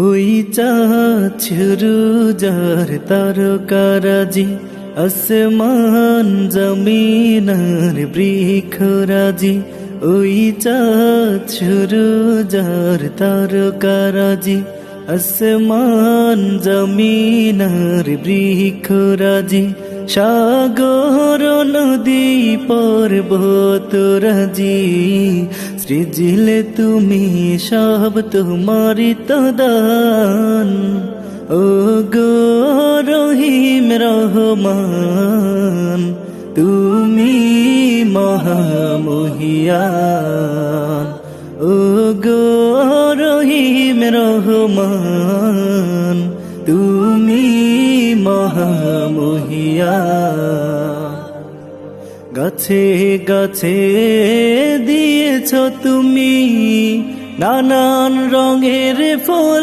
ওই চাঁদ সুরুজার তারকারাজি, আসমান জমিনার বৃক্ষরাজি। ওই চাঁদ সুরুজার তারকারাজি, আসমান জমিনার বৃক্ষরাজি। সাগর নদী পর্বতরাজি, সৃজিলে তুমি সব তোমারি তো দান। ও গো রহিম রহমান, তুমি মহামহিয়ান। ও গো রহিম রহমান, তুমি মহামহিয়ান। গাছে গাছে দিয়েছ তুমি নানান রঙের ফুল,